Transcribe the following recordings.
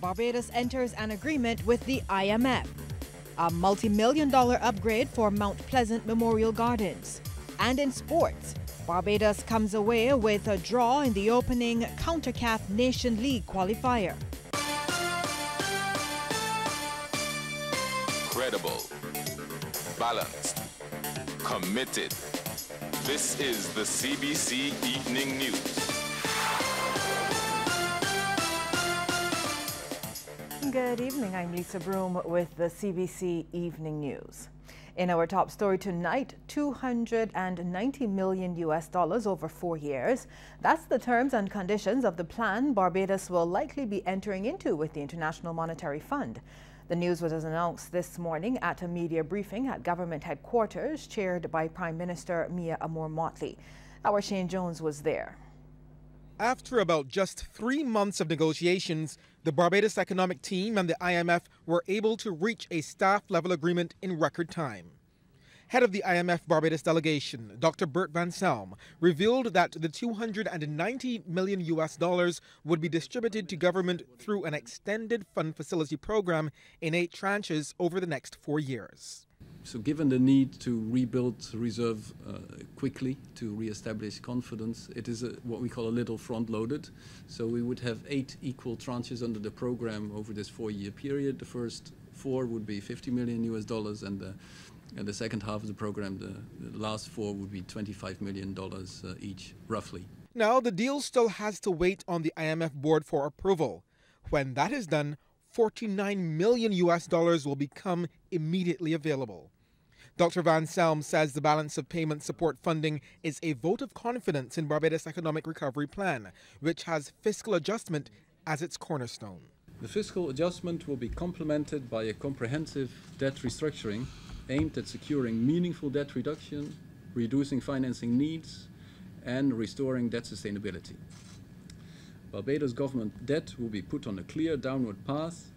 Barbados enters an agreement with the IMF. A multi-million-dollar upgrade for Mount Pleasant Memorial Gardens. And in sports, Barbados comes away with a draw in the opening CONCACAF Nation League qualifier. Credible, balanced, committed. This is the CBC Evening News. Good evening, I'm Lisa Broom with the CBC Evening News. In our top story tonight, $290 million over 4 years. That's the terms and conditions of the plan Barbados will likely be entering into with the International Monetary Fund. The news was announced this morning at a media briefing at government headquarters chaired by Prime Minister Mia Motley. Our Shane Jones was there. After about just 3 months of negotiations, the Barbados Economic Team and the IMF were able to reach a staff-level agreement in record time. Head of the IMF Barbados delegation, Dr. Bert Van Salm, revealed that the $290 million would be distributed to government through an extended fund facility program in 8 tranches over the next 4 years. So given the need to rebuild reserve quickly to re-establish confidence, it is what we call a little front-loaded. So we would have 8 equal tranches under the program over this 4-year period. The first 4 would be $50 million and the second half of the program, the last 4 would be $25 million each, roughly. Now, the deal still has to wait on the IMF board for approval. When that is done, $49 million will become immediately available. Dr. Van Salm says the balance of payment support funding is a vote of confidence in Barbados' economic recovery plan, which has fiscal adjustment as its cornerstone. The fiscal adjustment will be complemented by a comprehensive debt restructuring aimed at securing meaningful debt reduction, reducing financing needs, and restoring debt sustainability. Barbados government debt will be put on a clear downward path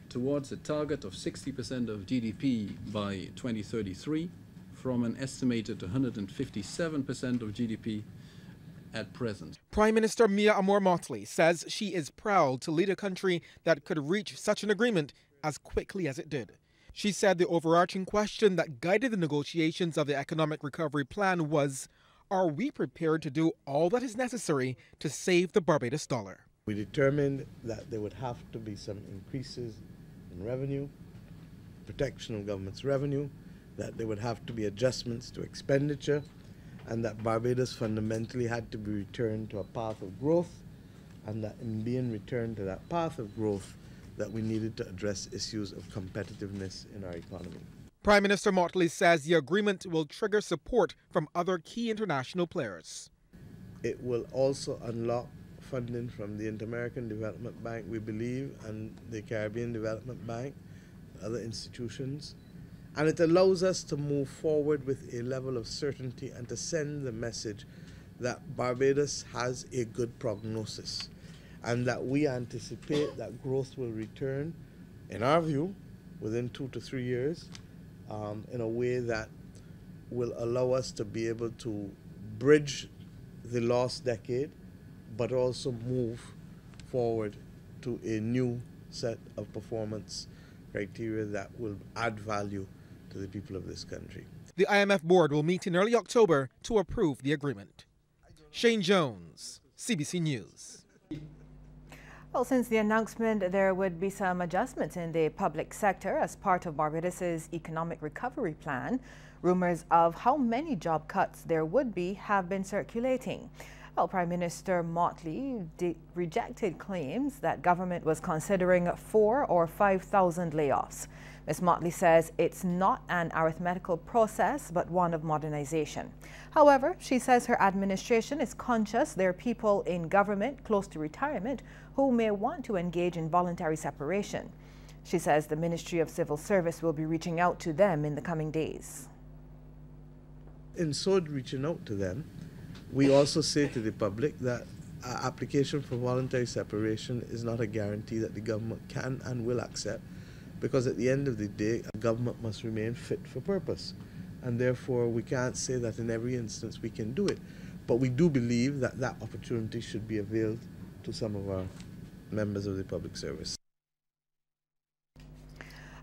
towards a target of 60% of GDP by 2033 from an estimated 157% of GDP at present. Prime Minister Mia Motley says she is proud to lead a country that could reach such an agreement as quickly as it did. She said the overarching question that guided the negotiations of the economic recovery plan was, are we prepared to do all that is necessary to save the Barbados dollar? We determined that there would have to be some increases in revenue, protection of government's revenue, that there would have to be adjustments to expenditure, and that Barbados fundamentally had to be returned to a path of growth, and that in being returned to that path of growth, that we needed to address issues of competitiveness in our economy. Prime Minister Motley says the agreement will trigger support from other key international players. It will also unlock funding from the Inter-American Development Bank, we believe, and the Caribbean Development Bank, other institutions. And it allows us to move forward with a level of certainty and to send the message that Barbados has a good prognosis and that we anticipate that growth will return, in our view, within 2 to 3 years, in a way that will allow us to be able to bridge the lost decade, but also move forward to a new set of performance criteria that will add value to the people of this country. The IMF board will meet in early October to approve the agreement. Shane Jones, CBC News. Well, since the announcement, there would be some adjustments in the public sector as part of Barbados' economic recovery plan. Rumors of how many job cuts there would be have been circulating. Well, Prime Minister Motley rejected claims that government was considering 4,000 or 5,000 layoffs. Ms. Motley says it's not an arithmetical process, but one of modernization. However, she says her administration is conscious there are people in government close to retirement who may want to engage in voluntary separation. She says the Ministry of Civil Service will be reaching out to them in the coming days. In so reaching out to them, we also say to the public that application for voluntary separation is not a guarantee that the government can and will accept, because at the end of the day, a government must remain fit for purpose. And therefore, we can't say that in every instance we can do it. But we do believe that that opportunity should be availed to some of our members of the public service.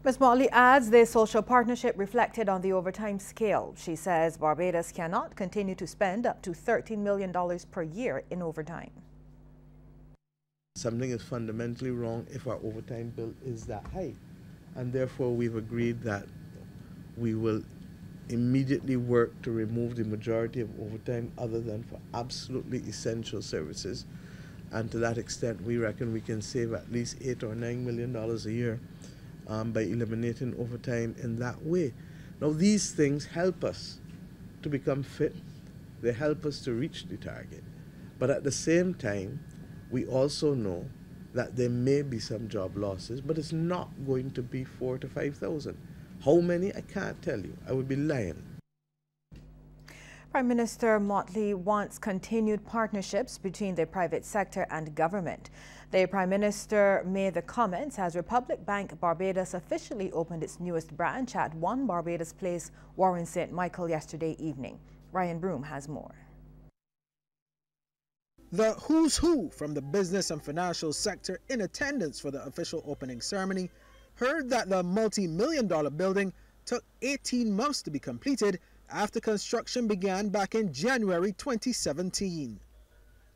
Ms. Motley adds the social partnership reflected on the overtime scale. She says Barbados cannot continue to spend up to $13 million per year in overtime. Something is fundamentally wrong if our overtime bill is that high. And therefore we've agreed that we will immediately work to remove the majority of overtime other than for absolutely essential services. And to that extent, we reckon we can save at least $8 or $9 million a year by eliminating overtime in that way. Now, these things help us to become fit. They help us to reach the target. But at the same time, we also know that there may be some job losses, but it's not going to be 4,000 to 5,000. How many, I can't tell you. I would be lying. Prime Minister Motley wants continued partnerships between the private sector and government. The Prime Minister made the comments as Republic Bank Barbados officially opened its newest branch at 1 Barbados Place, Warren St. Michael yesterday evening. Ryan Broom has more. The who's who from the business and financial sector in attendance for the official opening ceremony heard that the multi-million-dollar building took 18 months to be completed after construction began back in January 2017.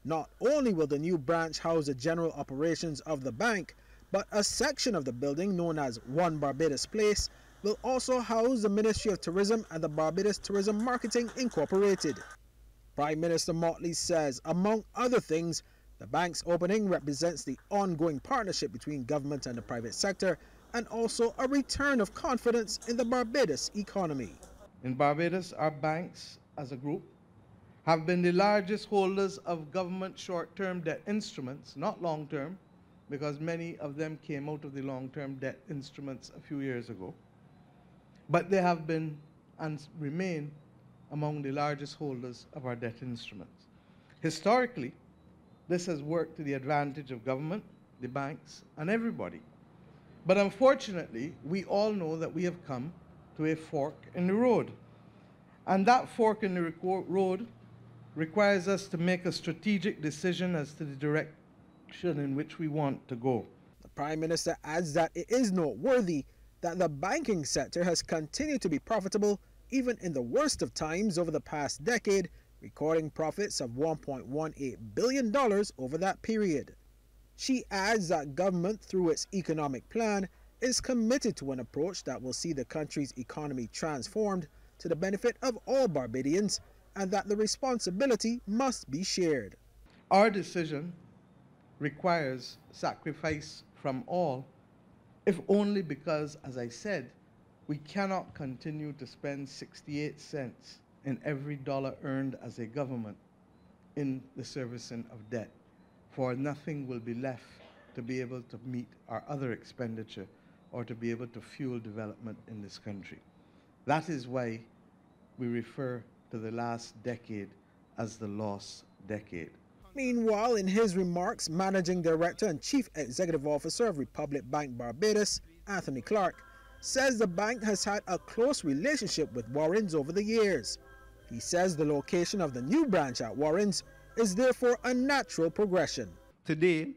Not only will the new branch house the general operations of the bank, but a section of the building known as 1 Barbados Place will also house the Ministry of Tourism and the Barbados Tourism Marketing Incorporated. Prime Minister Motley says, among other things, the bank's opening represents the ongoing partnership between government and the private sector and also a return of confidence in the Barbados economy. In Barbados, our banks as a group have been the largest holders of government short-term debt instruments, not long-term, because many of them came out of the long-term debt instruments a few years ago. But they have been and remain among the largest holders of our debt instruments. Historically, this has worked to the advantage of government, the banks, and everybody. But unfortunately, we all know that we have come to a fork in the road. And that fork in the road requires us to make a strategic decision as to the direction in which we want to go. The Prime Minister adds that it is noteworthy that the banking sector has continued to be profitable even in the worst of times over the past decade, recording profits of $1.18 billion over that period. She adds that government, through its economic plan, is committed to an approach that will see the country's economy transformed to the benefit of all Barbadians and that the responsibility must be shared. Our decision requires sacrifice from all, if only because, as I said, we cannot continue to spend 68 cents in every dollar earned as a government in the servicing of debt, for nothing will be left to be able to meet our other expenditure or to be able to fuel development in this country. That is why we refer to the last decade as the lost decade. Meanwhile, in his remarks, Managing Director and Chief Executive Officer of Republic Bank Barbados, Anthony Clark, says the bank has had a close relationship with Warrens over the years. He says the location of the new branch at Warrens is therefore a natural progression. Today,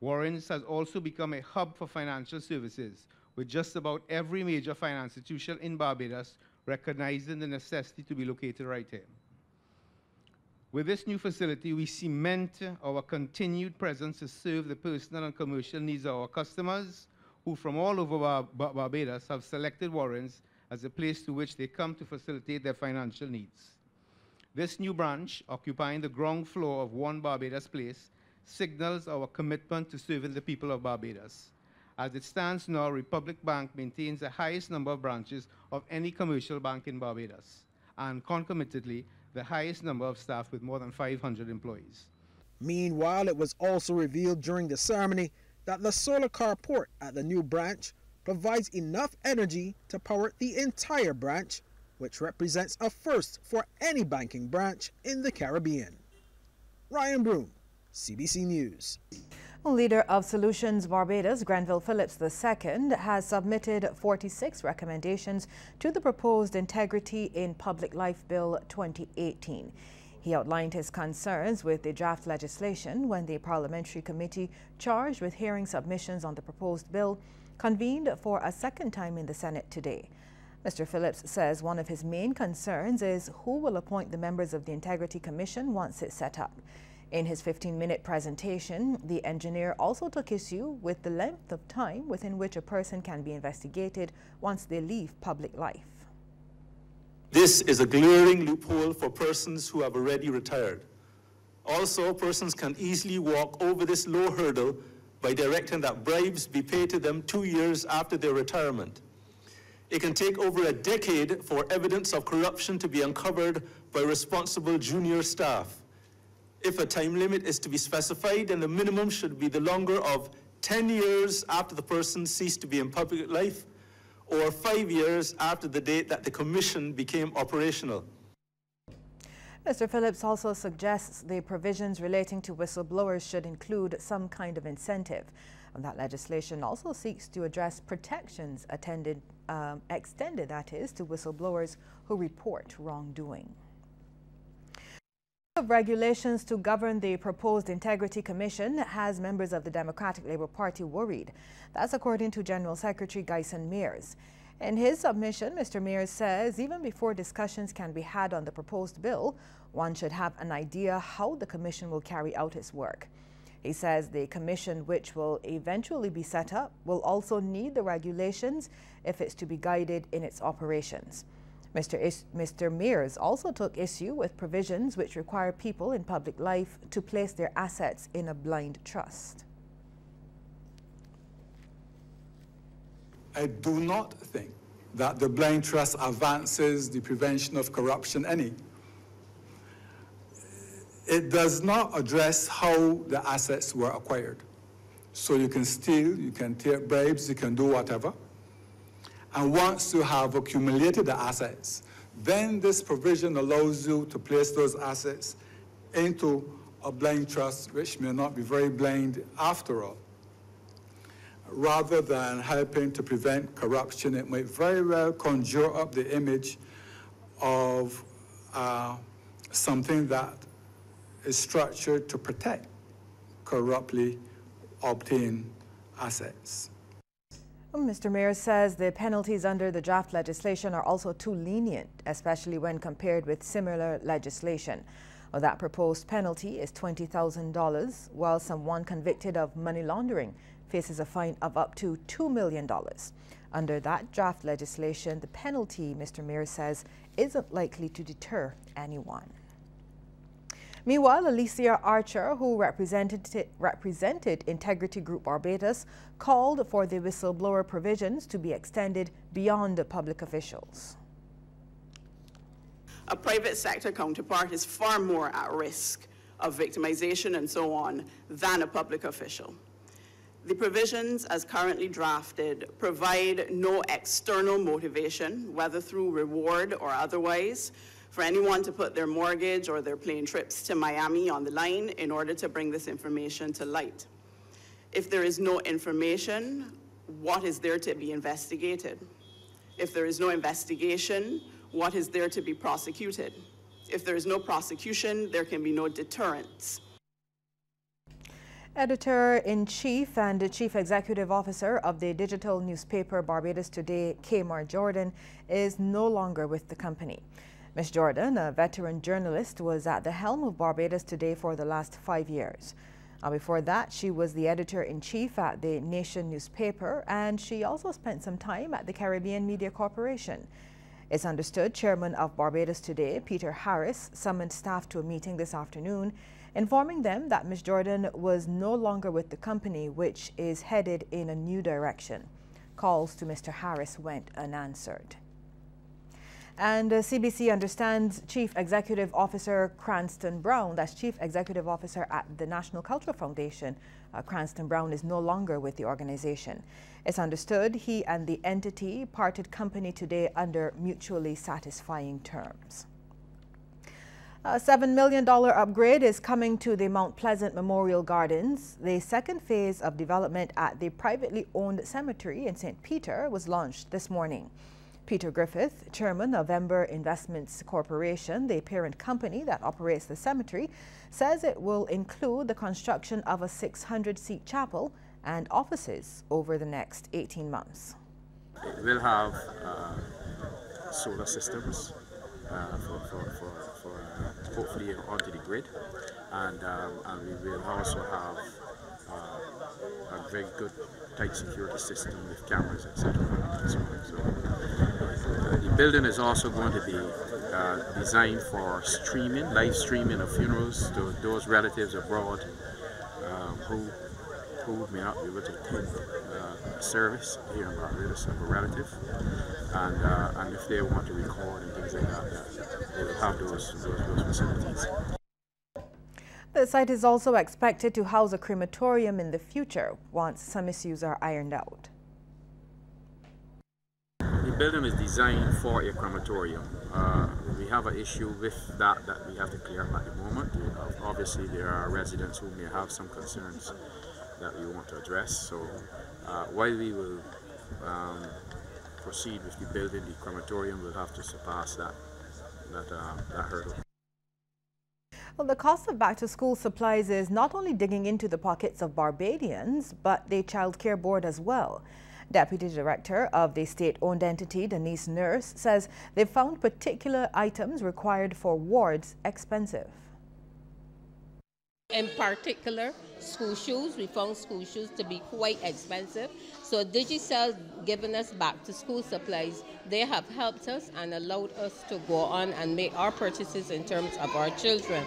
Warrens has also become a hub for financial services, with just about every major financial institution in Barbados recognizing the necessity to be located right here. With this new facility, we cement our continued presence to serve the personal and commercial needs of our customers, who from all over Barbados have selected Warrens as a place to which they come to facilitate their financial needs. This new branch, occupying the ground floor of 1 Barbados Place, signals our commitment to serving the people of Barbados. As it stands now, Republic Bank maintains the highest number of branches of any commercial bank in Barbados, and concomitantly, the highest number of staff with more than 500 employees. Meanwhile, it was also revealed during the ceremony that the solar carport at the new branch provides enough energy to power the entire branch, which represents a first for any banking branch in the Caribbean. Ryan Broom, CBC News. Leader of Solutions Barbados, Grenville Phillips II, has submitted 46 recommendations to the proposed Integrity in Public Life Bill 2018. He outlined his concerns with the draft legislation when the parliamentary committee charged with hearing submissions on the proposed bill convened for a second time in the Senate today. Mr. Phillips says one of his main concerns is who will appoint the members of the Integrity Commission once it's set up. In his 15-minute presentation, the engineer also took issue with the length of time within which a person can be investigated once they leave public life. This is a glaring loophole for persons who have already retired. Also, persons can easily walk over this low hurdle by directing that bribes be paid to them 2 years after their retirement. It can take over a decade for evidence of corruption to be uncovered by responsible junior staff. If a time limit is to be specified, then the minimum should be the longer of 10 years after the person ceased to be in public life, or 5 years after the date that the commission became operational. Mr. Phillips also suggests the provisions relating to whistleblowers should include some kind of incentive. And that legislation also seeks to address protections extended, that is, to whistleblowers who report wrongdoing. Of regulations to govern the proposed Integrity Commission has members of the Democratic Labour Party worried. That's according to General Secretary Gyson Mears. In his submission, Mr. Mears says even before discussions can be had on the proposed bill, one should have an idea how the commission will carry out its work. He says the commission, which will eventually be set up, will also need the regulations if it's to be guided in its operations. Mr. Mears also took issue with provisions which require people in public life to place their assets in a blind trust. I do not think that the blind trust advances the prevention of corruption any. It does not address how the assets were acquired. So you can steal, you can take bribes, you can do whatever. And once you have accumulated the assets, then this provision allows you to place those assets into a blind trust, which may not be very blind after all. Rather than helping to prevent corruption, it might very well conjure up the image of something that is structured to protect corruptly obtained assets. Mr. Mears says the penalties under the draft legislation are also too lenient, especially when compared with similar legislation. Well, that proposed penalty is $20,000, while someone convicted of money laundering faces a fine of up to $2 million. Under that draft legislation, the penalty, Mr. Mears says, isn't likely to deter anyone. Meanwhile, Alicia Archer, who represented Integrity Group Barbados, called for the whistleblower provisions to be extended beyond the public officials. A private sector counterpart is far more at risk of victimization and so on than a public official. The provisions as currently drafted provide no external motivation, whether through reward or otherwise, for anyone to put their mortgage or their plane trips to Miami on the line in order to bring this information to light. If there is no information, what is there to be investigated? If there is no investigation, what is there to be prosecuted? If there is no prosecution, there can be no deterrence. Editor-in-Chief and the Chief Executive Officer of the digital newspaper Barbados Today, Kamar Jordan, is no longer with the company. Ms. Jordan, a veteran journalist, was at the helm of Barbados Today for the last 5 years. Before that, she was the editor-in-chief at the Nation newspaper, and she also spent some time at the Caribbean Media Corporation. It's understood Chairman of Barbados Today, Peter Harris, summoned staff to a meeting this afternoon, informing them that Ms. Jordan was no longer with the company, which is headed in a new direction. Calls to Mr. Harris went unanswered. And CBC understands Chief Executive Officer Cranston Brown, that's Chief Executive Officer at the National Cultural Foundation, Cranston Brown is no longer with the organization. It's understood he and the entity parted company today under mutually satisfying terms. A $7 million upgrade is coming to the Mount Pleasant Memorial Gardens. The second phase of development at the privately owned cemetery in St. Peter was launched this morning. Peter Griffith, chairman of Ember Investments Corporation, the parent company that operates the cemetery, says it will include the construction of a 600-seat chapel and offices over the next 18 months. It will have solar systems for hopefully onto the grid, and we will also have a very good tight security system with cameras, etc. So the building is also going to be designed for streaming, live streaming of funerals to those relatives abroad who may not be able to attend a service here in Barbados of a relative, and if they want to record and things like that, they will have those facilities. The site is also expected to house a crematorium in the future once some issues are ironed out. The building is designed for a crematorium. We have an issue with that we have to clear up at the moment. Obviously, there are residents who may have some concerns that we want to address. So while we will proceed with the building, the crematorium will have to surpass that hurdle. Well, the cost of back-to-school supplies is not only digging into the pockets of Barbadians, but the Child Care Board as well. Deputy Director of the state-owned entity, Denise Nurse, says they've found particular items required for wards expensive. In particular, school shoes. We found school shoes to be quite expensive. So Digicel giving us back to school supplies, they have helped us and allowed us to go on and make our purchases in terms of our children.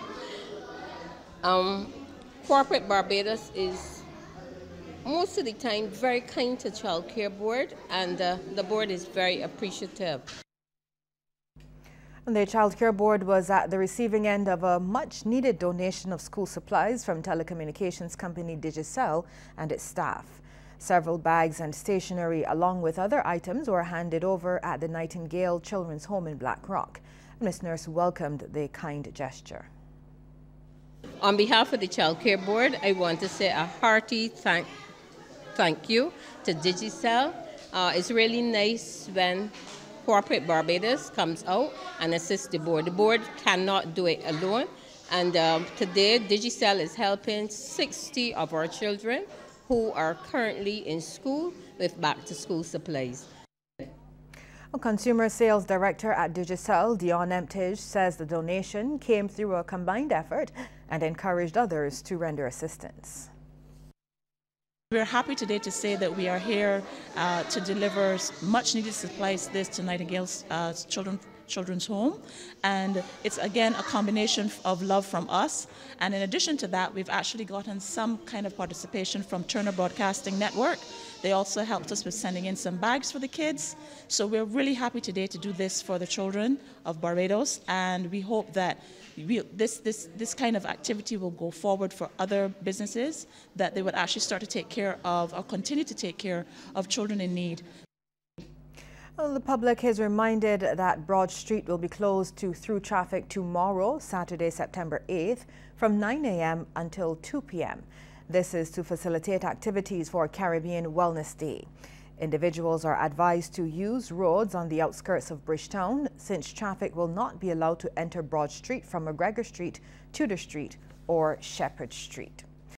Corporate Barbados is most of the time very kind to Child Care Board, and the board is very appreciative. The Child Care Board was at the receiving end of a much-needed donation of school supplies from telecommunications company Digicel and its staff. Several bags and stationery along with other items were handed over at the Nightingale Children's Home in Black Rock. Ms. Nurse welcomed the kind gesture. On behalf of the Child Care Board, I want to say a hearty thank you to Digicel. It's really nice when Corporate Barbados comes out and assists the board. The board cannot do it alone, and today Digicel is helping 60 of our children who are currently in school with back-to-school supplies. Consumer Sales Director at Digicel, Dion Emptage, says the donation came through a combined effort and encouraged others to render assistance. We're happy today to say that we are here to deliver much-needed supplies to Nightingale's Children's Home, and it's again a combination of love from us, and in addition to that we've actually gotten some kind of participation from Turner Broadcasting Network. They also helped us with sending in some bags for the kids, so we're really happy today to do this for the children of Barbados, and we hope that this kind of activity will go forward for other businesses, that they would actually start to take care of or continue to take care of children in need. Well, the public is reminded that Broad Street will be closed to through traffic tomorrow, Saturday, September 8th, from 9 a.m. until 2 p.m. This is to facilitate activities for Caribbean Wellness Day. Individuals are advised to use roads on the outskirts of Bridgetown, since traffic will not be allowed to enter Broad Street from McGregor Street, Tudor Street, or Shepherd Street.